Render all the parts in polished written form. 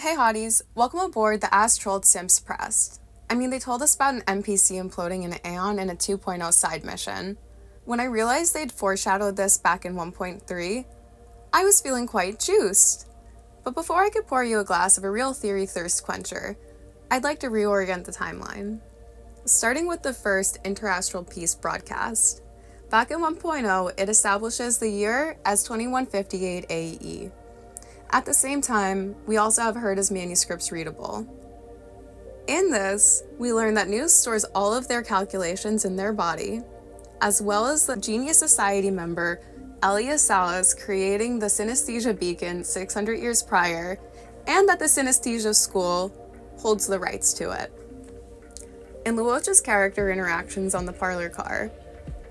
Hey hotties, welcome aboard the As Trolled Simps Pressed. They told us about an NPC imploding an Aeon in a 2.0 side mission. When I realized they'd foreshadowed this back in 1.3, I was feeling quite juiced. But before I could pour you a glass of a real theory thirst quencher, I'd like to reorient the timeline. Starting with the first interastral peace broadcast. Back in 1.0, it establishes the year as 2158 AE. At the same time, we also have Herta's manuscripts readable. In this, we learn that Nous stores all of their calculations in their body, as well as the Genius Society member Elias Salas creating the synesthesia beacon 600 years prior, and that the synesthesia school holds the rights to it. In Luocha's character interactions on the parlor car,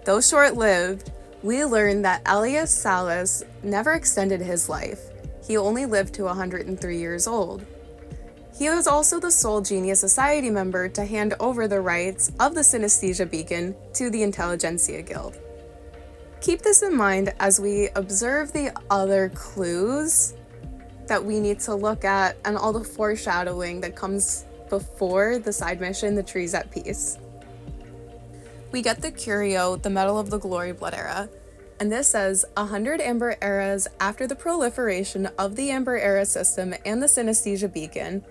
though short-lived, we learn that Elias Salas never extended his life. He only lived to 103 years old. He was also the sole Genius Society member to hand over the rights of the synesthesia beacon to the Intelligentsia Guild. Keep this in mind as we observe the other clues that we need to look at and all the foreshadowing that comes before the side mission, The Trees at Peace. We get the curio, the Medal of the Glory Blood Era, and this says 100 Amber Eras after the proliferation of the Amber Era system and the synesthesia beacon,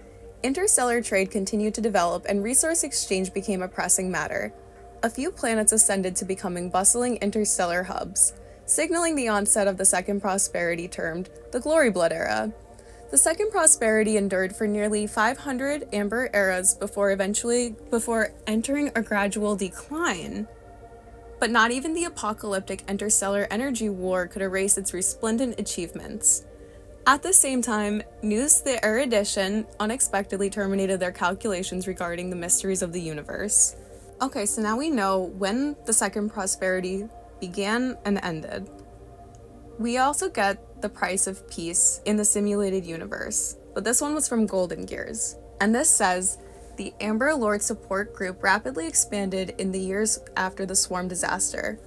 interstellar trade continued to develop and resource exchange became a pressing matter. A few planets ascended to becoming bustling interstellar hubs, signaling the onset of the Second Prosperity termed the Glory Blood Era. The Second Prosperity endured for nearly 500 Amber Eras before entering a gradual decline. But not even the apocalyptic interstellar energy war could erase its resplendent achievements. At the same time, Nous the Erudition unexpectedly terminated their calculations regarding the mysteries of the universe. Okay, so now we know when the Second Prosperity began and ended. We also get the price of peace in the simulated universe, but this one was from Golden Gears. And this says, the Amber Lord support group rapidly expanded in the years after the Swarm disaster,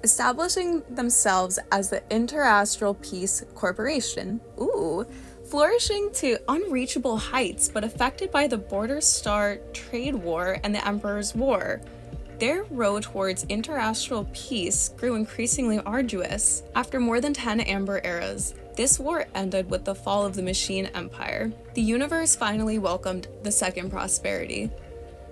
establishing themselves as the Interastral Peace Corporation. Flourishing to unreachable heights, but affected by the Border Star trade war and the Emperor's War. Their road towards interastral peace grew increasingly arduous. After more than 10 Amber Eras, this war ended with the fall of the Machine Empire. The universe finally welcomed the Second Prosperity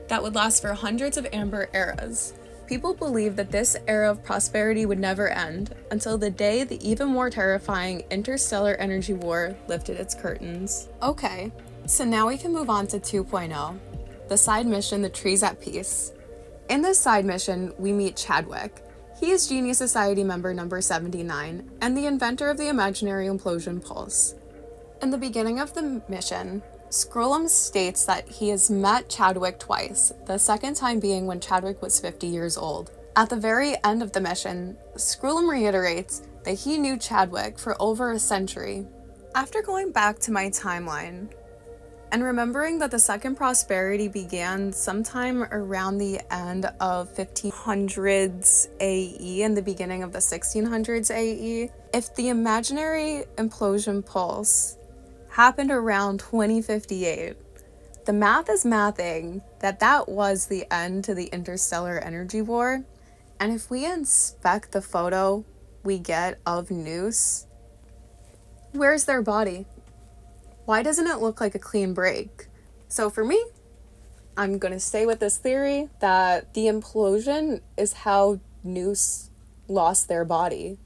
that would last for hundreds of Amber Eras. People believed that this era of prosperity would never end until the day the even more terrifying interstellar energy war lifted its curtains. Okay, so now we can move on to 2.0, the side mission, The Trees at Peace. In this side mission, we meet Chadwick. He is Genius Society member number 79 and the inventor of the imaginary implosion pulse. In the beginning of the mission, Scrollum states that he has met Chadwick twice, the second time being when Chadwick was 50 years old. At the very end of the mission, Scrollum reiterates that he knew Chadwick for over a century. After going back to my timeline, and remembering that the Second Prosperity began sometime around the end of 1500s AE and the beginning of the 1600s AE, if the imaginary implosion pulse happened around 2058, the math is mathing that was the end to the interstellar energy war. And if we inspect the photo we get of Nous, where's their body? Why doesn't it look like a clean break? So for me, I'm going to stay with this theory that the implosion is how Nous lost their body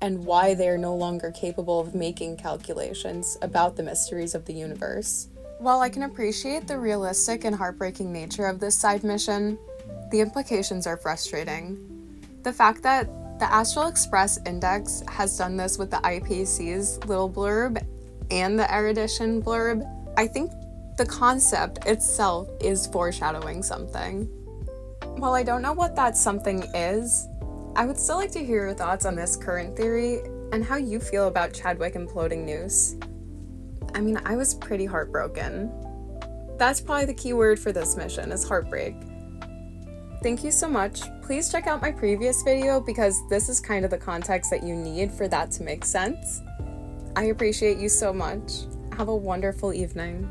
and why they're no longer capable of making calculations about the mysteries of the universe. While I can appreciate the realistic and heartbreaking nature of this side mission, the implications are frustrating. The fact that the Astral Express Index has done this with the IPC's little blurb and the erudition blurb, I think the concept itself is foreshadowing something. While I don't know what that something is, I would still like to hear your thoughts on this current theory and how you feel about Chadwick imploding Nous. I was pretty heartbroken. That's probably the key word for this mission, is heartbreak. Thank you so much. Please check out my previous video because this is kind of the context that you need for that to make sense. I appreciate you so much. Have a wonderful evening.